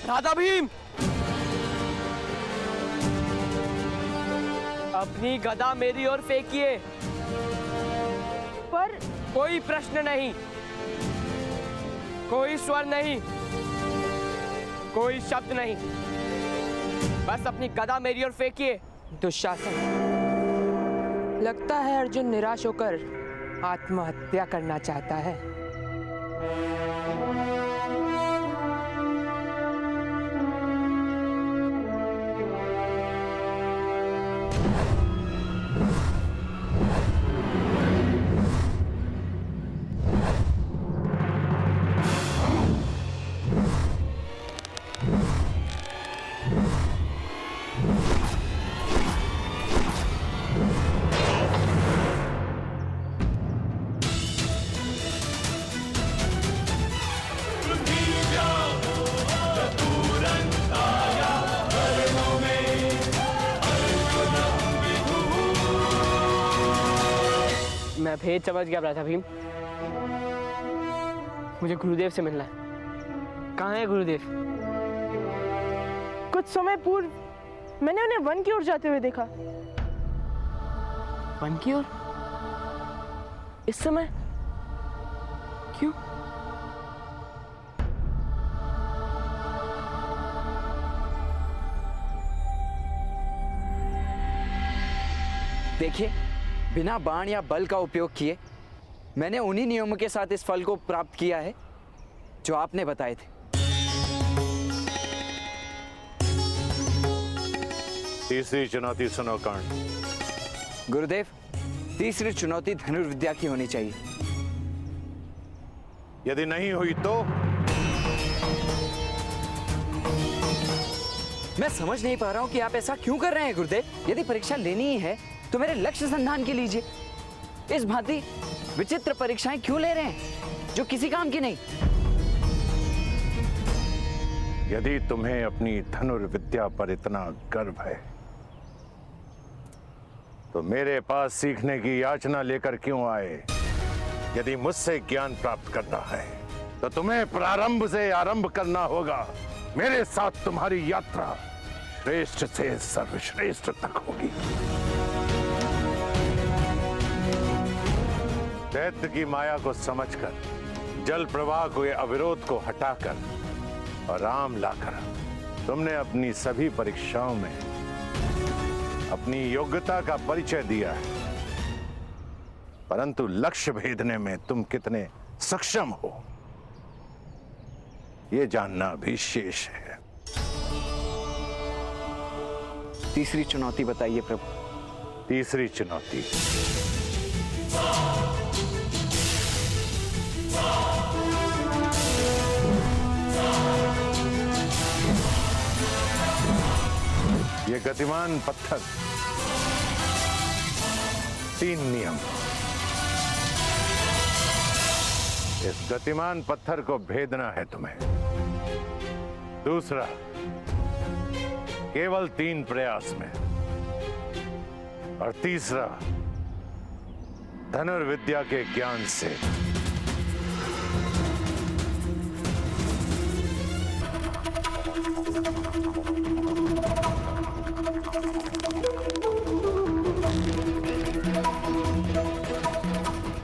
राधा भीम, अपनी गदा मेरी ओर फेंकिए। पर कोई प्रश्न नहीं, कोई स्वर नहीं, कोई शब्द नहीं, बस अपनी गदा मेरी ओर फेंकिए। दुशासन, लगता है अर्जुन निराश होकर आत्महत्या करना चाहता है। मैं भेद समझ गया राधा भीम। मुझे गुरुदेव से मिलना है। कहाँ है गुरुदेव? कुछ समय पूर्व मैंने उन्हें वन की ओर जाते हुए देखा। वन की ओर? इस समय? क्यों? देखिए, बिना बाण या बल का उपयोग किए मैंने उन्हीं नियमों के साथ इस फल को प्राप्त किया है जो आपने बताए थे। तीसरी चुनौती सुनो कर्ण। गुरुदेव, तीसरी चुनौती धनुर्विद्या की होनी चाहिए। यदि नहीं हुई तो? मैं समझ नहीं पा रहा हूं कि आप ऐसा क्यों कर रहे हैं गुरुदेव। यदि परीक्षा लेनी ही है तो मेरे लक्ष्य संधान की लीजिए। इस भांति विचित्र परीक्षाएं क्यों ले रहे हैं जो किसी काम की नहीं? यदि तुम्हें अपनी धनुर्विद्या पर इतना गर्व है तो मेरे पास सीखने की याचना लेकर क्यों आए? यदि मुझसे ज्ञान प्राप्त करना है तो तुम्हें प्रारंभ से आरंभ करना होगा। मेरे साथ तुम्हारी यात्रा श्रेष्ठ से सर्वश्रेष्ठ तक होगी। दैत्य की माया को समझकर, जल प्रवाह के अविरोध को हटाकर और राम लाकर तुमने अपनी सभी परीक्षाओं में अपनी योग्यता का परिचय दिया है, परंतु लक्ष्य भेदने में तुम कितने सक्षम हो यह जानना भी शेष है। तीसरी चुनौती बताइए प्रभु। तीसरी चुनौती, ये गतिमान पत्थर, 3 नियम। इस गतिमान पत्थर को भेदना है तुम्हें। दूसरा, केवल 3 प्रयास में। और तीसरा, धनुर्विद्या के ज्ञान से।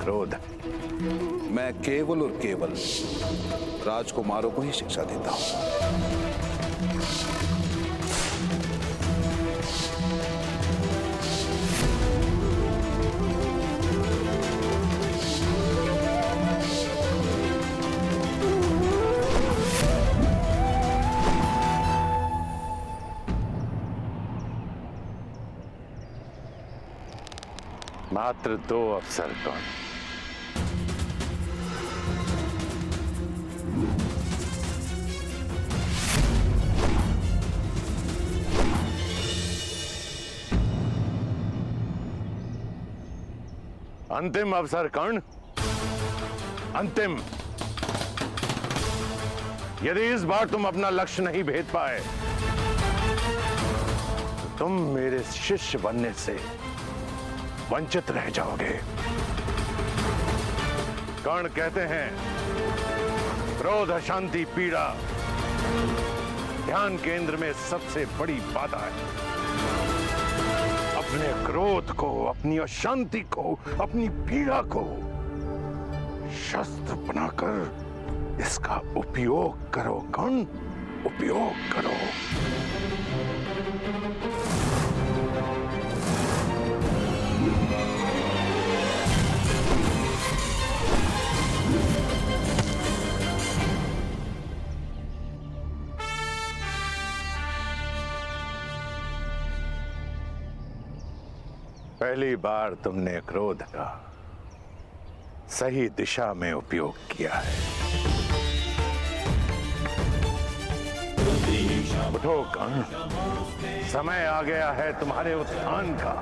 क्रोध। मैं केवल और केवल राजकुमारों को ही शिक्षा देता हूं। मात्र 2 अवसर कौन? अंतिम अवसर कर्ण, अंतिम। यदि इस बार तुम अपना लक्ष्य नहीं भेद पाए तो तुम मेरे शिष्य बनने से वंचित रह जाओगे। कर्ण कहते हैं, क्रोध, अशांति, पीड़ा ध्यान केंद्र में सबसे बड़ी बाधा है। अपने क्रोध को, अपनी अशांति को, अपनी पीड़ा को शस्त्र बनाकर इसका उपयोग करो कर्ण, उपयोग करो। पहली बार तुमने क्रोध का सही दिशा में उपयोग किया है। उठो कर्ण, समय आ गया है तुम्हारे उत्थान का,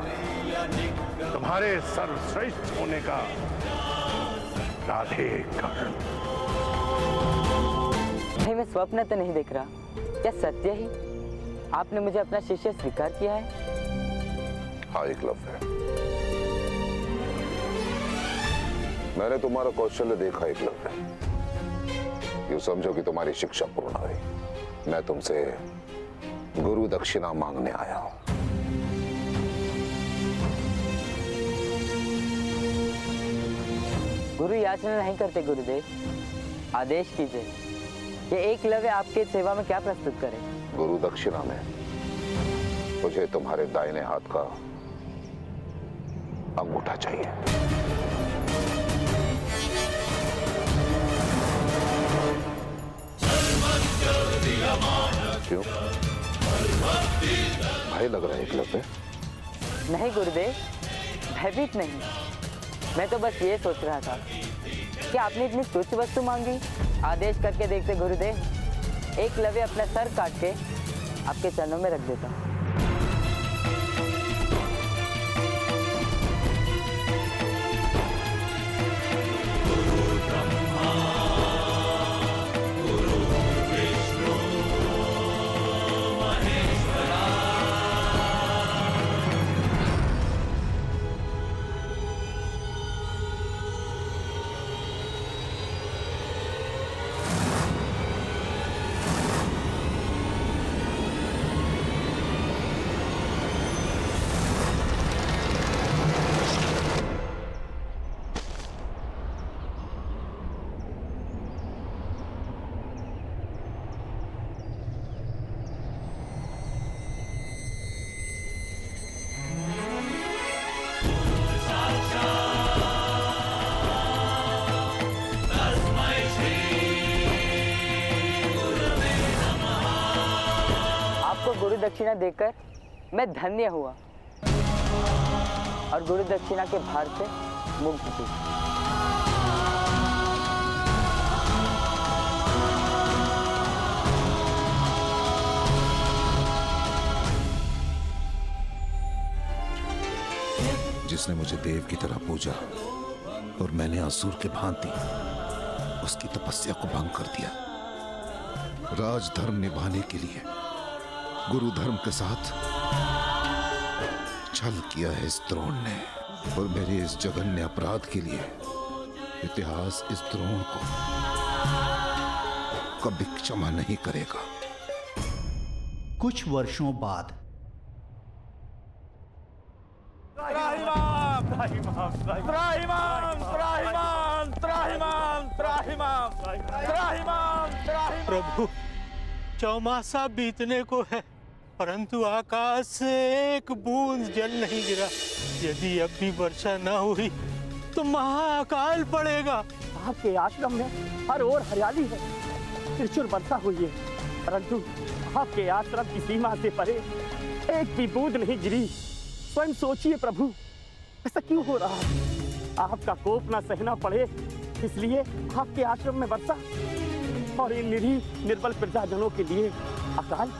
तुम्हारे सर्वश्रेष्ठ होने का। राधे कर्ण। नहीं, मैं स्वप्न तो नहीं देख रहा, क्या सत्य ही आपने मुझे अपना शिष्य स्वीकार किया है? हाँ एकलव्य, मैंने तुम्हारा कौशल्य देखा एकलव्य। यूं समझो कि तुम्हारी शिक्षा पूर्ण हुई। मैं तुमसे गुरु दक्षिणा मांगने आया हूं। गुरु याचना नहीं करते गुरुदेव, आदेश कीजिए। ये एकलव्य आपके सेवा में क्या प्रस्तुत करे? गुरु दक्षिणा में मुझे तुम्हारे दाहिने हाथ का अंगूठा चाहिए। क्यों? भय लग रहा है एकलव्य? नहीं गुरुदेव, भयभीत नहीं। मैं तो बस ये सोच रहा था कि आपने इतनी तुच्छ वस्तु मांगी। आदेश करके देखते गुरुदेव, एकलव्य अपना सर काट के आपके चरणों में रख देता। गुरु दक्षिणा देकर मैं धन्य हुआ और गुरु दक्षिणा के भार से मुक्त थी। जिसने मुझे देव की तरह पूजा और मैंने असुर के भांति उसकी तपस्या को भंग कर दिया। राजधर्म निभाने के लिए गुरु धर्म के साथ छल किया है इस द्रोण ने, और मेरे इस जघन्य अपराध के लिए इतिहास इस द्रोण को कभी क्षमा नहीं करेगा। कुछ वर्षों बाद प्रभु, चौमासा बीतने को है, परंतु आकाश से एक बूंद जल नहीं गिरा। यदि अब भी वर्षा न हुई तो महाअकाल पड़ेगा। आपके आश्रम में हर ओर हरियाली है, प्रचुर वर्षा हुई है, परंतु आपके आश्रम की सीमा से परे एक भी बूंद नहीं गिरी। स्वयं सोचिए प्रभु, ऐसा क्यों हो रहा है? आपका कोप ना सहना पड़े इसलिए आपके आश्रम में वर्षा, और इन निरीह निर्बल प्रजाजनों के लिए अकाल।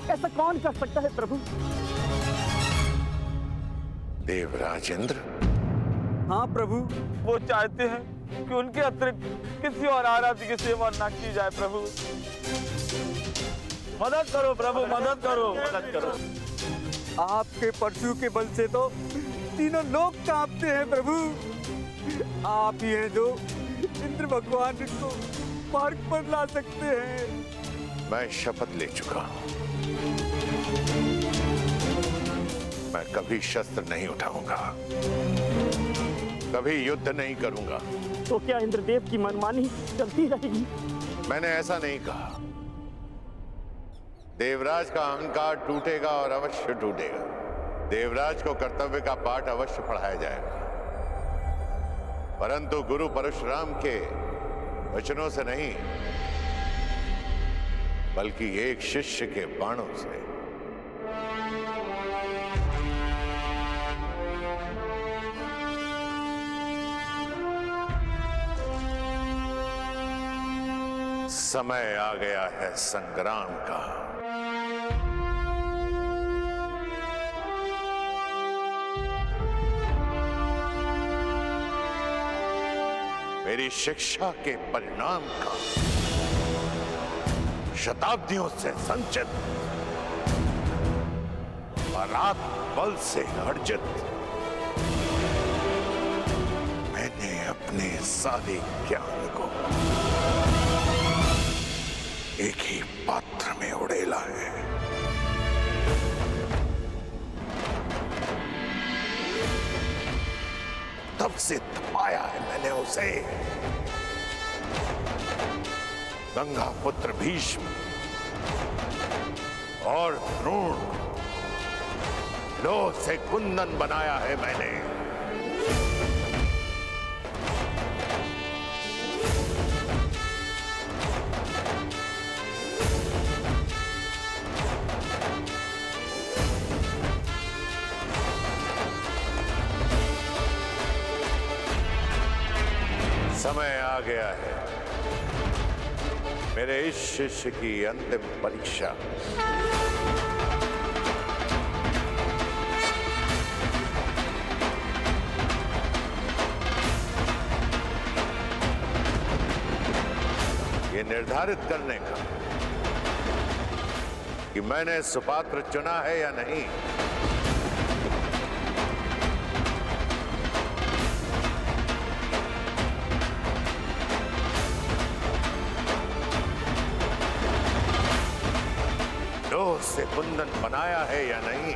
ऐसा कौन कर सकता है प्रभु? देवराजेंद्र। हाँ प्रभु, वो चाहते हैं कि उनके अतिरिक्त किसी और आराध्य की सेवा न की जाए। प्रभु मदद करो, प्रभु मदद करो, मदद करो। आपके परशु के बल से तो तीनों लोग कांपते हैं प्रभु। आप ही हैं जो इंद्र भगवान को मार्ग पर ला सकते हैं। मैं शपथ ले चुका हूं, मैं कभी शस्त्र नहीं उठाऊंगा, कभी युद्ध नहीं करूंगा। तो क्या इंद्रदेव की मनमानी चलती रहेगी? मैंने ऐसा नहीं कहा। देवराज का अहंकार टूटेगा और अवश्य टूटेगा। देवराज को कर्तव्य का पाठ अवश्य पढ़ाया जाएगा, परंतु गुरु परशुराम के वचनों से नहीं, बल्कि एक शिष्य के बाणों से। समय आ गया है संग्राम का। मेरी शिक्षा के परिणाम का, शताब्दियों से संचित पराक्रम बल से अर्जित, मैंने अपने सारे ज्ञान को एक ही पात्र में उड़ेला है। तब से तपाया है मैंने उसे। गंगा पुत्र भीष्म और द्रोण, लोह से कुंदन बनाया है मैंने। समय आ गया है मेरे इस शिष्य की अंतिम परीक्षा। ये निर्धारित करने का कि मैंने सुपात्र चुना है या नहीं। लोह से कुंदन बनाया है या नहीं।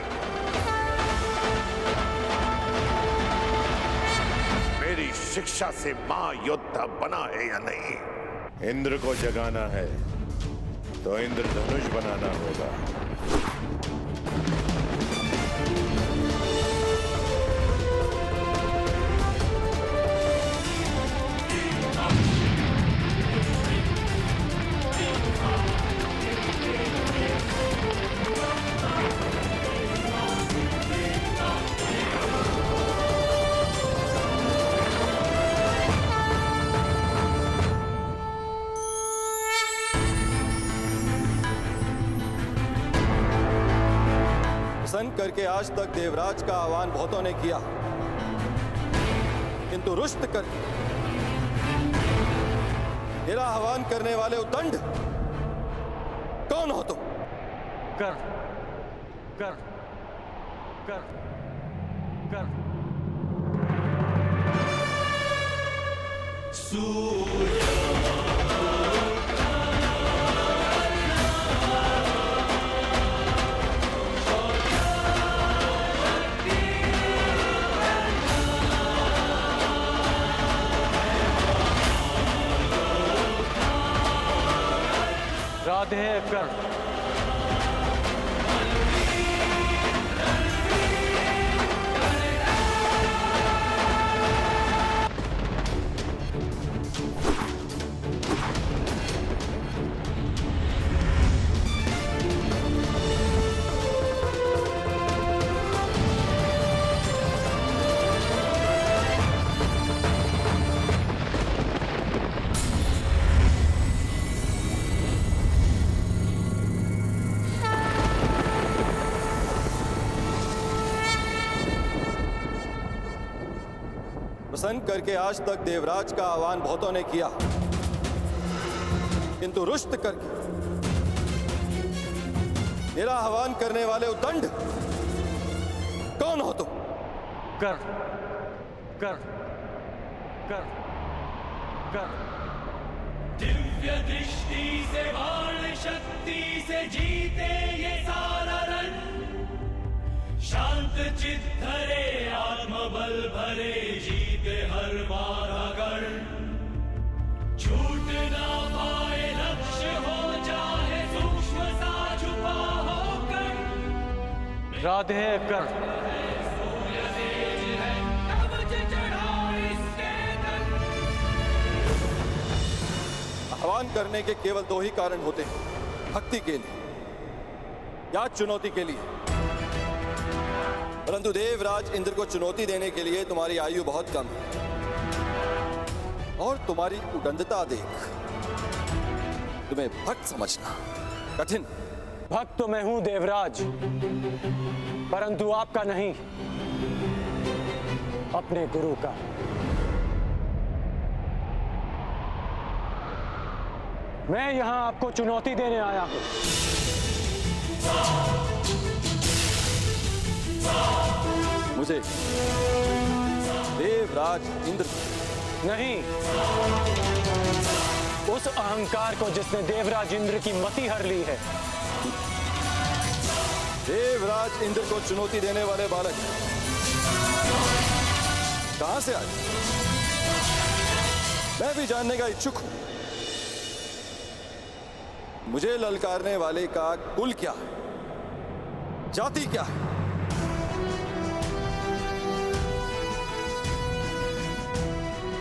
मेरी शिक्षा से महायोद्धा बना है या नहीं। इंद्र को जगाना है तो इंद्रधनुष बनाना होगा। प्रसन्न करके आज तक देवराज का आह्वान बहुतों ने किया, किंतु रुष्ट करके मेरा आह्वान करने वाले उद्दंड कौन हो तुम? कर कर कर कर राधे कर। प्रसन्न करके आज तक देवराज का आह्वान बहुतों ने किया, किंतु रुष्ट करके मेरा आह्वान करने वाले उद्दंड कौन हो तुम? कर कर कर कर। दिव्य दृष्टि से बाण शक्ति जीते ये सारा रण, शांत चित धरे आत्मबल भरे, जीते हर बार अगर छूट ना पाए लक्ष्य, हो चाहे सूक्ष्म सा छुपा होकर। राधे कर आह्वान करने के केवल दो ही कारण होते हैं, भक्ति के लिए या चुनौती के लिए। परंतु देवराज इंद्र को चुनौती देने के लिए तुम्हारी आयु बहुत कम है और तुम्हारी उदंडता देख तुम्हें भक्त समझना कठिन। भक्त तो मैं हूं देवराज, परंतु आपका नहीं, अपने गुरु का। मैं यहां आपको चुनौती देने आया हूं। मुझे देवराज इंद्र नहीं, उस अहंकार को जिसने देवराज इंद्र की मति हर ली है। देवराज इंद्र को चुनौती देने वाले बालक कहां से आए, मैं भी जानने का इच्छुक हूं। मुझे ललकारने वाले का कुल क्या है, जाति क्या है?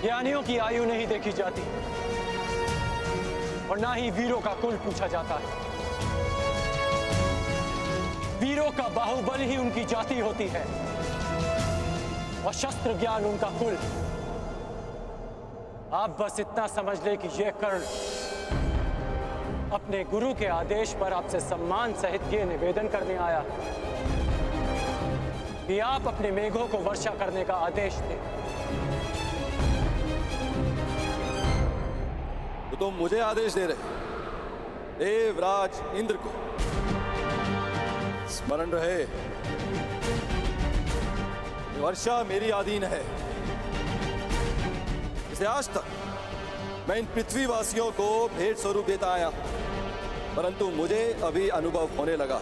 ज्ञानियों की आयु नहीं देखी जाती और ना ही वीरों का कुल पूछा जाता है। वीरों का बाहुबल ही उनकी जाति होती है और शस्त्र ज्ञान उनका कुल। आप बस इतना समझ ले कि यह कर्ण अपने गुरु के आदेश पर आपसे सम्मान सहित ये निवेदन करने आया कि आप अपने मेघों को वर्षा करने का आदेश दें। तो तुम मुझे आदेश दे रहे, देवराज इंद्र को। स्मरण रहे, वर्षा मेरी अधीन है। इसे आज तक मैं इन पृथ्वीवासियों को भेंट स्वरूप देता आया, परंतु मुझे अभी अनुभव होने लगा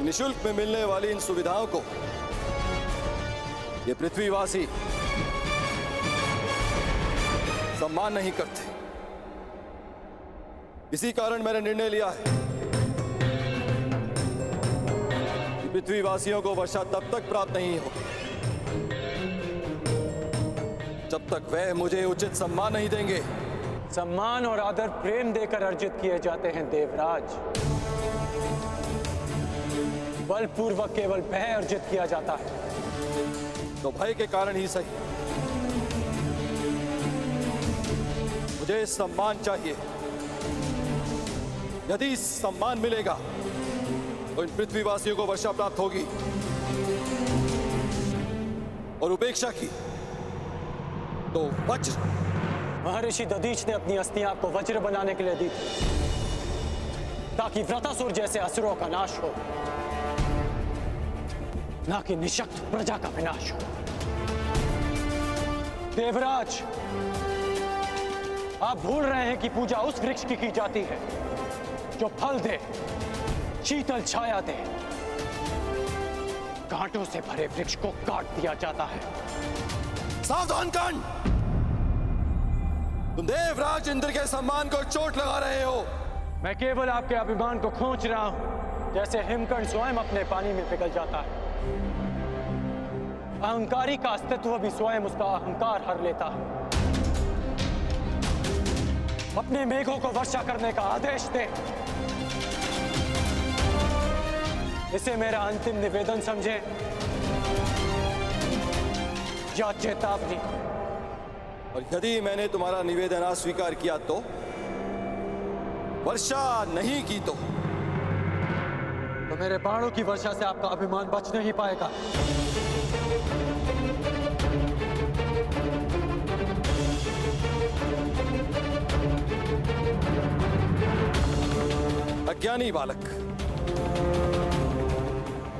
निःशुल्क में मिलने वाली इन सुविधाओं को ये पृथ्वीवासी सम्मान नहीं करते। इसी कारण मैंने निर्णय लिया है कि पृथ्वीवासियों को वर्षा तब तक प्राप्त नहीं होगी जब तक वह मुझे उचित सम्मान नहीं देंगे। सम्मान और आदर प्रेम देकर अर्जित किए जाते हैं देवराज, बलपूर्वक केवल भय अर्जित किया जाता है। तो भय के कारण ही सही मुझे सम्मान चाहिए। यदि सम्मान मिलेगा तो इन पृथ्वीवासियों को वर्षा प्राप्त होगी और उपेक्षा की तो वज्र। महर्षि दधीच ने अपनी अस्थियां आपको वज्र बनाने के लिए दी थी ताकि व्रतासुर जैसे असुरों का नाश हो, ना कि निशक्त प्रजा का विनाश हो। देवराज, आप भूल रहे हैं कि पूजा उस वृक्ष की जाती है जो फल दे, शीतल छाया दे। कांटों से भरे वृक्ष को काट दिया जाता है। सावधान कर्ण, तुम देवराज इंद्र के सम्मान को चोट लगा रहे हो। मैं केवल आपके अभिमान को खींच रहा हूं, जैसे हिमकर्ण स्वयं अपने पानी में पिघल जाता है। अहंकारी का अस्तित्व भी स्वयं उसका अहंकार हर लेता है। अपने मेघों को वर्षा करने का आदेश दे। इसे मेरा अंतिम निवेदन समझे या चेतावनी। और यदि मैंने तुम्हारा निवेदन अस्वीकार किया तो, वर्षा नहीं की तो मेरे बाणों की वर्षा से आपका अभिमान बच नहीं पाएगा। अज्ञानी बालक,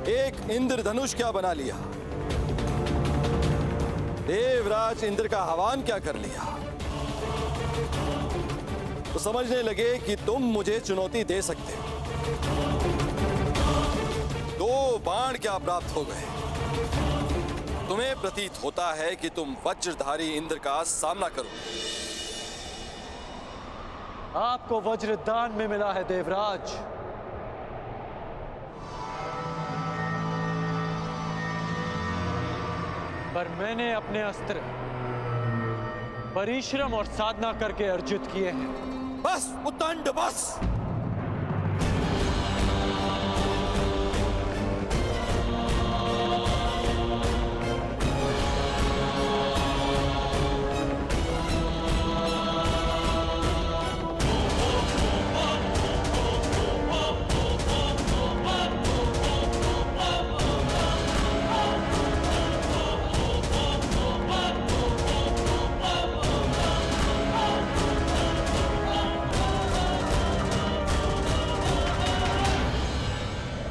एक इंद्रधनुष क्या बना लिया, देवराज इंद्र का हवन क्या कर लिया। तो समझने लगे कि तुम मुझे चुनौती दे सकते हो। 2 बाण क्या प्राप्त हो गए। तुम्हें प्रतीत होता है कि तुम वज्रधारी इंद्र का सामना करोगे। आपको वज्र दान में मिला है देवराज। पर मैंने अपने अस्त्र परिश्रम और साधना करके अर्जित किए हैं। बस उद्दंड बस।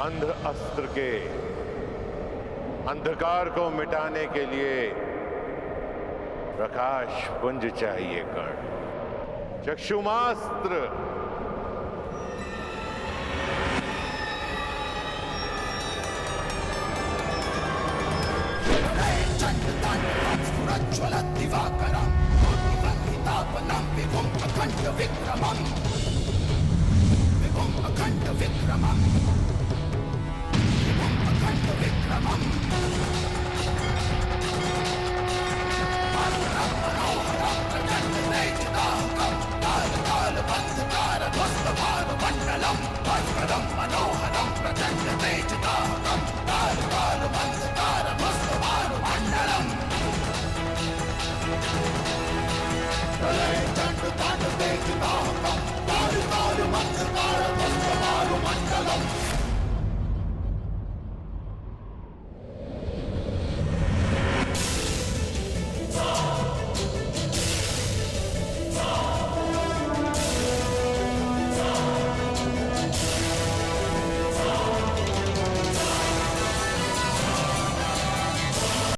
अंध अस्त्र के अंधकार को मिटाने के लिए प्रकाश पुंज चाहिए कर्ण। चक्षुमास्त्र ज्वलत दिवाकरम विभुम अखंड विक्रमम